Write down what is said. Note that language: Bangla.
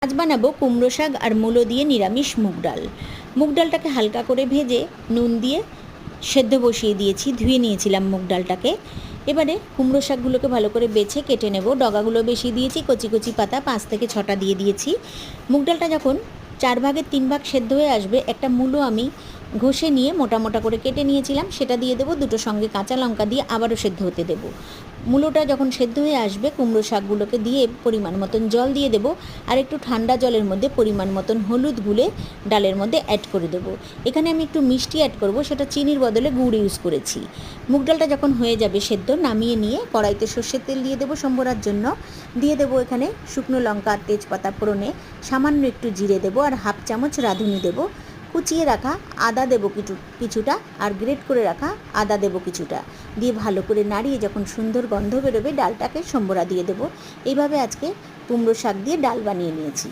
আজ বানাবো কুমড়ো শাক আর মূলো দিয়ে নিরামিষ মুগ ডাল। মুগ ডালটাকে হালকা করে ভেজে নুন দিয়ে সেদ্ধ বসিয়ে দিয়েছি, ধুয়ে নিয়েছিলাম মুগ ডালটাকে। এবারে কুমড়ো শাকগুলোকে ভালো করে বেছে কেটে নেব। ডগাগুলো বেশি দিয়েছি, কচি কচি পাতা 5 থেকে 6টা দিয়ে দিয়েছি। মুগ ডালটা যখন 4 ভাগের 3 ভাগ সেদ্ধ হয়ে আসবে, একটা মূলো আমি ঘষে নিয়ে মোটা মোটা করে কেটে নিয়েছিলাম, সেটা দিয়ে দেবো। দুটো সঙ্গে কাঁচা লঙ্কা দিয়ে আবারও সেদ্ধ হতে দেবো। মূলোটা যখন সেদ্ধ হয়ে আসবে, কুমড়ো শাকগুলোকে দিয়ে পরিমাণ মতন জল দিয়ে দেবো, আর একটু ঠান্ডা জলের মধ্যে পরিমাণ মতন হলুদ গুলে ডালের মধ্যে অ্যাড করে দেবো। এখানে আমি একটু মিষ্টি অ্যাড করব, সেটা চিনির বদলে গুড় ইউজ করেছি। মুগ ডালটা যখন হয়ে যাবে সেদ্ধ, নামিয়ে নিয়ে কড়াইতে সর্ষের তেল দিয়ে দেবো সম্বরার জন্য। দিয়ে দেবো এখানে শুকনো লঙ্কা আর তেজপাতা ফোড়নে, সামান্য একটু জিরে দেবো, আর হাফ চামচ রাঁধুনি দেবো। কুচিয়ে রাখা আদা দেবো কিছুটা, আর গ্রেট করে রাখা আদা দেবো কিছুটা। দিয়ে ভালো করে নাড়িয়ে যখন সুন্দর গন্ধ বেরোবে, ডালটাকে সম্বরা দিয়ে দেবো। এইভাবে আজকে কুমড়ো শাক দিয়ে ডাল বানিয়ে নিয়েছি।